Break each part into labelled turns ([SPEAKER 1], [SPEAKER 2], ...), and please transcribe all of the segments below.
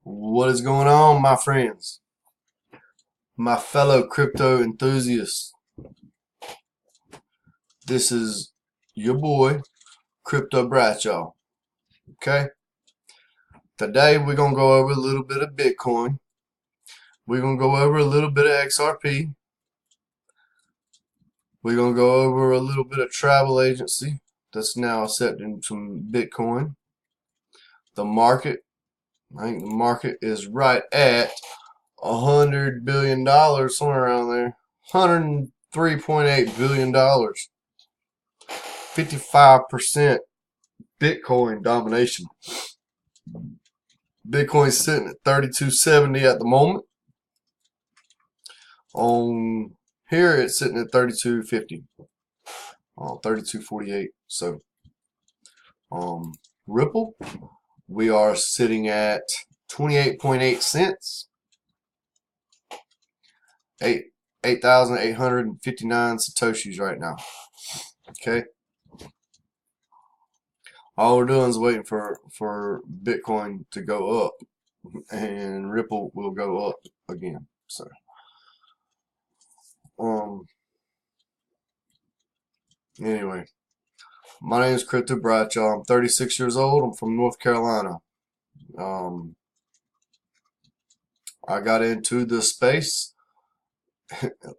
[SPEAKER 1] What is going on, my friends? My fellow crypto enthusiasts. This is your boy, Crypto Bradshaw. Okay? Today we're going to go over a little bit of Bitcoin. We're going to go over a little bit of XRP. We're going to go over a little bit of travel agency that's now accepting some Bitcoin. The market. I think the market is right at $100 billion, somewhere around there. $103.8 billion. 55% Bitcoin domination. Bitcoin's sitting at 3270 at the moment. On here it's sitting at 3250. 3248. So Ripple, we are sitting at 28.8 cents. 8,859 satoshis right now. Okay. All we're doing is waiting for Bitcoin to go up, and Ripple will go up again. So, anyway, my name is Crypto Bradshaw. I'm 36 years old. I'm from North Carolina. I got into this space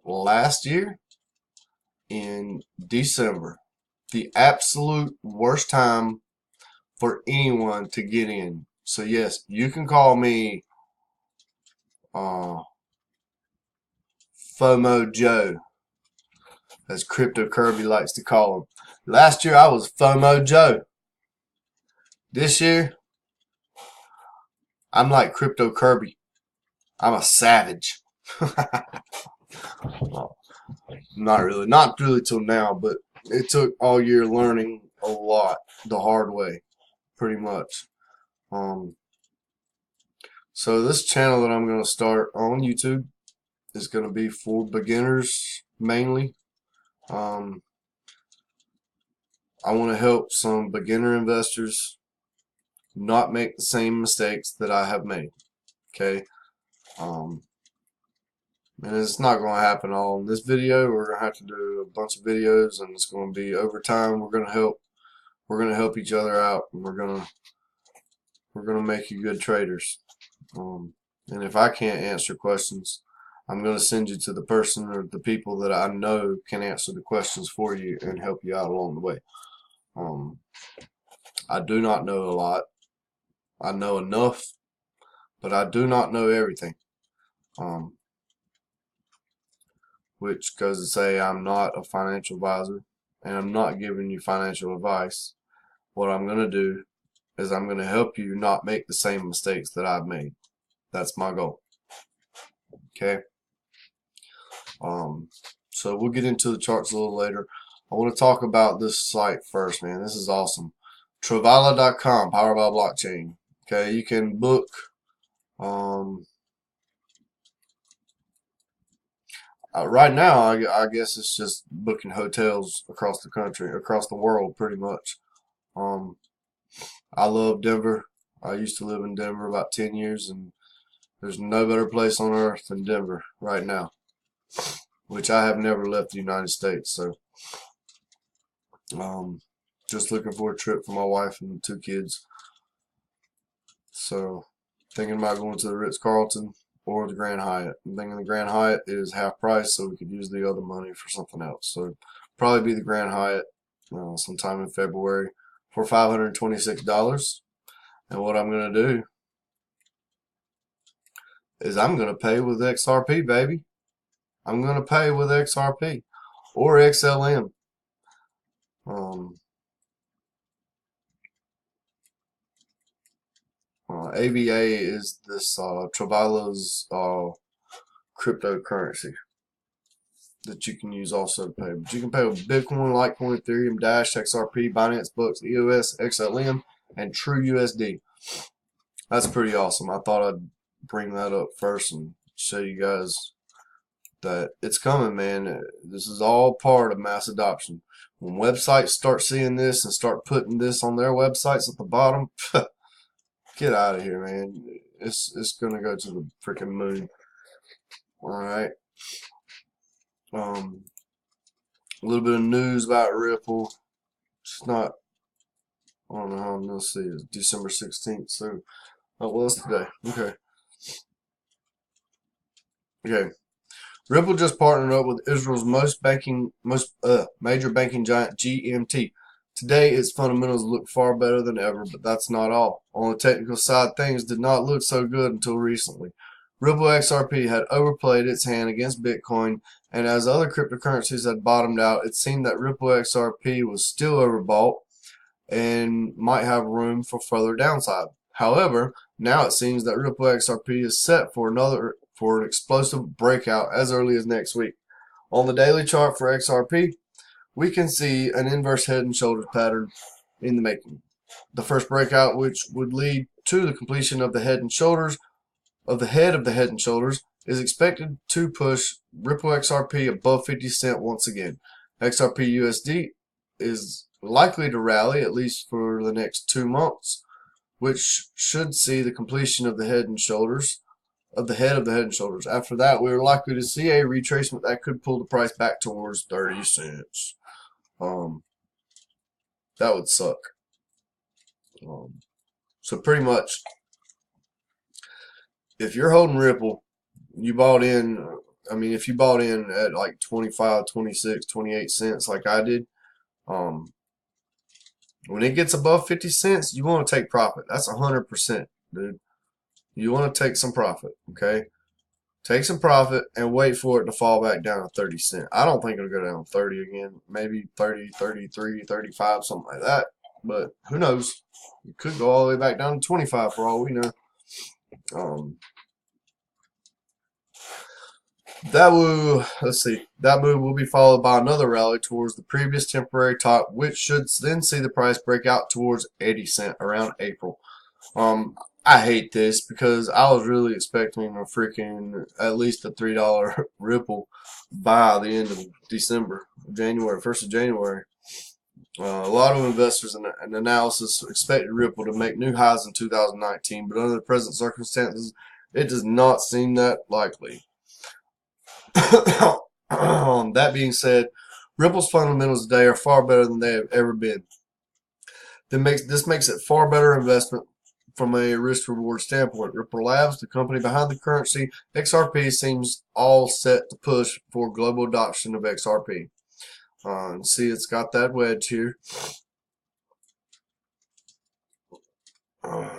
[SPEAKER 1] last year in December. The absolute worst time for anyone to get in. So yes, you can call me FOMO Joe, as Crypto Kirby likes to call him. Last year I was FOMO Joe. This year I'm like Crypto Kirby. I'm a savage. Not really till now, but it took all year learning a lot the hard way, pretty much. So this channel that I'm going to start on YouTube is going to be for beginners mainly. I want to help some beginner investors not make the same mistakes that I have made. Okay. And it's not going to happen all in this video. We're going to have to do a bunch of videos, and it's going to be over time. We're going to help each other out, and we're going to make you good traders. And if I can't answer questions, I'm going to send you to the person or the people that I know can answer the questions for you and help you out along the way. I do not know a lot. I know enough, but I do not know everything. Which goes to say I'm not a financial advisor, and I'm not giving you financial advice. What I'm going to do is I'm going to help you not make the same mistakes that I've made. That's my goal. Okay. So we'll get into the charts a little later. I want to talk about this site first, man. This is awesome. Travala.com, powered by blockchain. Okay, you can book right now, I guess it's just booking hotels across the country, across the world, pretty much. I love Denver. I used to live in Denver about 10 years, and there's no better place on earth than Denver right now, which I have never left the United States. So, just looking for a trip for my wife and 2 kids. So, thinking about going to the Ritz-Carlton or the Grand Hyatt. I'm thinking the Grand Hyatt is half price, so we could use the other money for something else. So probably be the Grand Hyatt sometime in February for $526. And what I'm going to do is I'm going to pay with XRP, baby. I'm going to pay with XRP or XLM. AVA is this Travala's cryptocurrency that you can use also to pay. But you can pay with Bitcoin, Litecoin, Ethereum, Dash, XRP, Binance Bucks, EOS, XLM, and TrueUSD. That's pretty awesome. I thought I'd bring that up first and show you guys that it's coming, man. This is all part of mass adoption. When websites start seeing this and start putting this on their websites at the bottom, Get out of here, man. It's gonna go to the freaking moon. Alright. A little bit of news about Ripple. It's not, I don't know how I'm gonna see it. It's December 16th, so well, it's today. Okay. Okay. Ripple just partnered up with Israel's major banking giant GMT. Today, its fundamentals look far better than ever, but that's not all. On the technical side, things did not look so good until recently. Ripple XRP had overplayed its hand against Bitcoin, and as other cryptocurrencies had bottomed out, it seemed that Ripple XRP was still overbought and might have room for further downside. However, now it seems that Ripple XRP is set for an explosive breakout as early as next week. On the daily chart for XRP, we can see an inverse head and shoulders pattern in the making. The first breakout, which would lead to the completion of the head and shoulders, is expected to push Ripple XRP above 50 cents once again. XRP USD is likely to rally at least for the next 2 months, which should see the completion of the head of the head and shoulders. After that, we are likely to see a retracement that could pull the price back towards 30 cents. That would suck. So pretty much, if you're holding Ripple, you bought in, if you bought in at like 25, 26, 28 cents like I did, when it gets above 50 cents, you want to take profit. That's 100%, dude. You want to take some profit, okay? Take some profit and wait for it to fall back down to 30 cents. I don't think it'll go down to 30 again. Maybe 30, 33, 35, something like that. But who knows? It could go all the way back down to 25 for all we know. That move will be followed by another rally towards the previous temporary top, which should then see the price break out towards 80 cents around April. I hate this because I was really expecting a freaking at least a $3 Ripple by the end of December, January, 1st of January. A lot of investors and analysis expected Ripple to make new highs in 2019, but under the present circumstances, it does not seem that likely. That being said, Ripple's fundamentals today are far better than they have ever been. This makes it far better investment from a risk-reward standpoint. Ripple Labs, the company behind the currency XRP, seems all set to push for global adoption of XRP. See, it's got that wedge here. The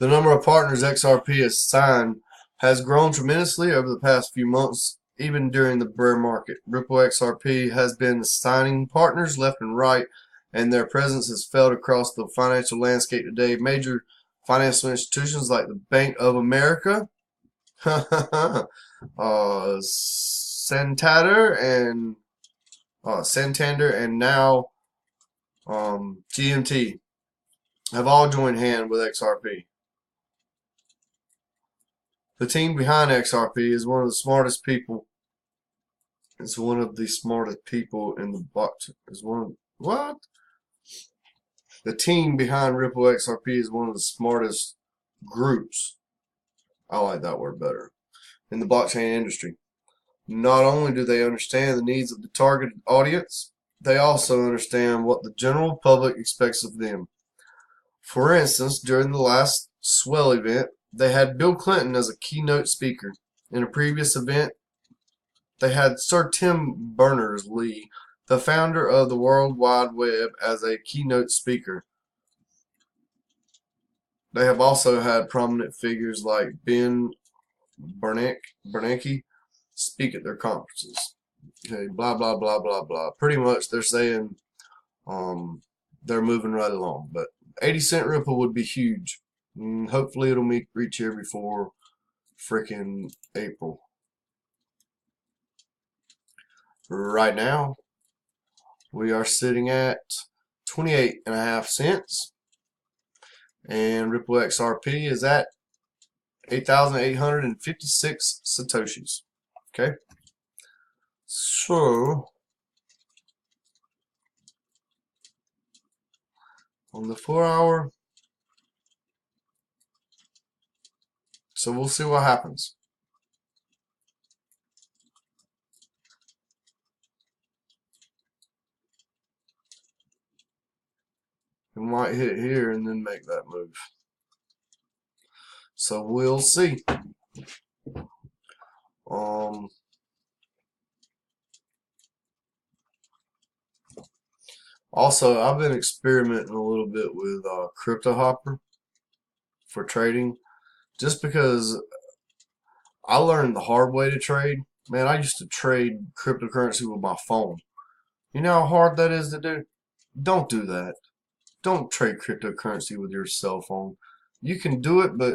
[SPEAKER 1] number of partners XRP has signed has grown tremendously over the past few months, even during the bear market. Ripple XRP has been signing partners left and right, and their presence has felt across the financial landscape today. Major financial institutions like the Bank of America, Santander, and now GMT have all joined hand with XRP. The team behind XRP is one of the smartest people. It's one of the smartest people in the blockchain. The team behind Ripple XRP is one of the smartest groups. I like that word better. In the blockchain industry. Not only do they understand the needs of the targeted audience, they also understand what the general public expects of them. For instance, during the last Swell event, they had Bill Clinton as a keynote speaker. In a previous event, they had Sir Tim Berners-Lee, the founder of the World Wide Web, as a keynote speaker. They have also had prominent figures like Ben Bernanke speak at their conferences. Okay, blah, blah, blah, blah, blah. Pretty much they're saying they're moving right along. But 80 cent Ripple would be huge. Hopefully it'll reach here before freaking April. Right now, we are sitting at 28.5 cents. And Ripple XRP is at 8,856 Satoshis. Okay. So, on the 4 hour, So we'll see what happens. It might hit here and then make that move. So we'll see. Also, I've been experimenting a little bit with Crypto Hopper for trading, just because I learned the hard way to trade. Man, I used to trade cryptocurrency with my phone. You know how hard that is to do? Don't do that. Don't trade cryptocurrency with your cell phone. You can do it, but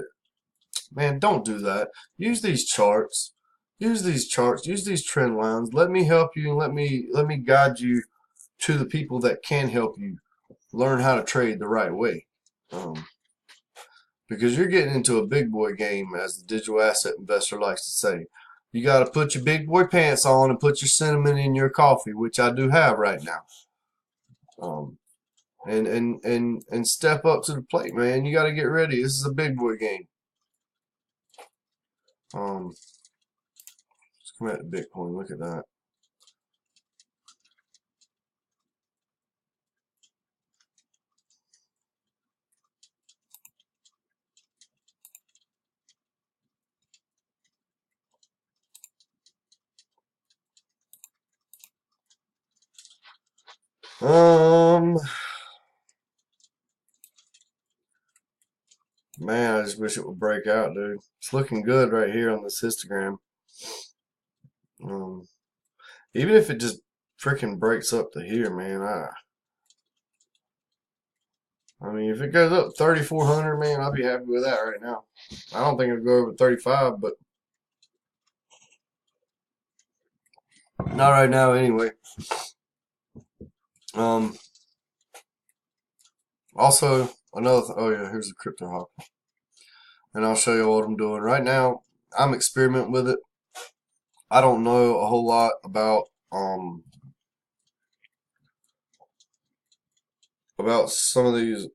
[SPEAKER 1] man, don't do that. Use these charts. Use these charts. Use these trend lines. Let me help you and let me guide you to the people that can help you learn how to trade the right way. Because you're getting into a big boy game, as the digital asset investor likes to say. You got to put your big boy pants on and put your cinnamon in your coffee, which I do have right now. And step up to the plate, man. You got to get ready. This is a big boy game. Let's come at the Bitcoin. Look at that. Man, I just wish it would break out, dude. It's looking good right here on this histogram. Even if it just freaking breaks up to here, man, I mean, if it goes up 3,400, man, I'll be happy with that right now. I don't think it'll go over 35, but not right now anyway. Also, oh yeah, here's the crypto hop. And I'll show you what I'm doing. Right now, I'm experimenting with it. I don't know a whole lot about some of these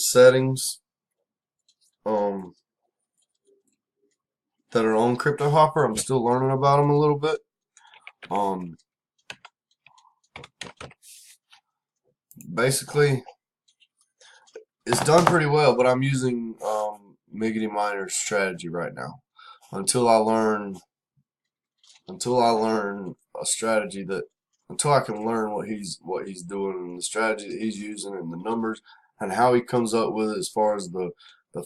[SPEAKER 1] settings that are on Crypto Hopper. I'm still learning about them a little bit. Basically, it's done pretty well, but I'm using Miggity Miner's strategy right now until I learn a strategy until I can learn what he's doing and the strategy that he's using and the numbers and how he comes up with it as far as the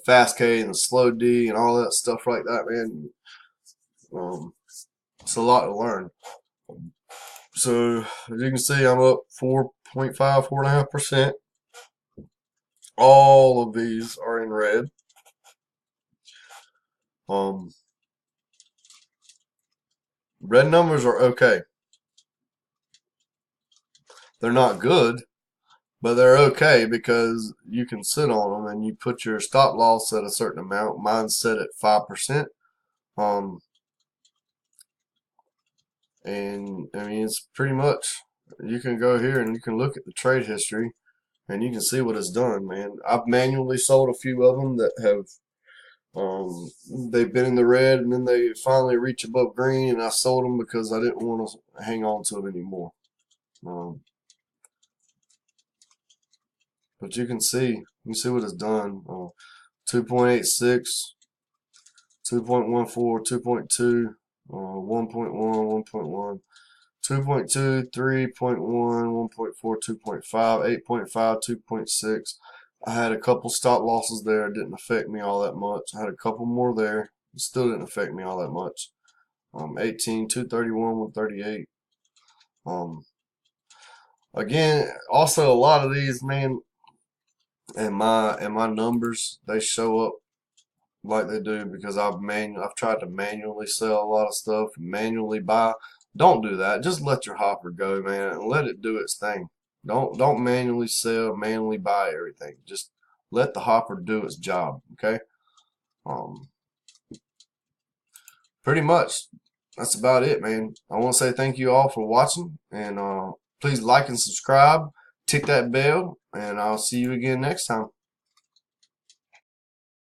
[SPEAKER 1] fast K and the slow D and all that stuff like that, man. It's a lot to learn. So as you can see, I'm up 4.5%. All of these are in red. Red numbers are okay. They're not good, but they're okay because you can sit on them and you put your stop loss at a certain amount. Mine's set at 5%. And I mean, it's pretty much, you can go here and you can look at the trade history and you can see what it's done, man. I've manually sold a few of them that have they've been in the red and then they finally reach above green, and I sold them because I didn't want to hang on to them anymore. But you can see what it's done. 2.86, 2.14, 2.2, 1.1, 1.1, 2.2, 3.1, 1.4, 2.5, 8.5, 2.6. I had a couple stop losses there. It didn't affect me all that much. I had a couple more there. It still didn't affect me all that much. 18, 231, 138. Again, also a lot of these, man, and my numbers, they show up like they do because I've tried to manually sell a lot of stuff, manually buy. Don't do that. Just let your hopper go, man, and let it do its thing. Don't manually sell, manually buy everything. Just let the hopper do its job, okay? Pretty much that's about it, man. I want to say thank you all for watching, and please like and subscribe, tick that bell, and I'll see you again next time.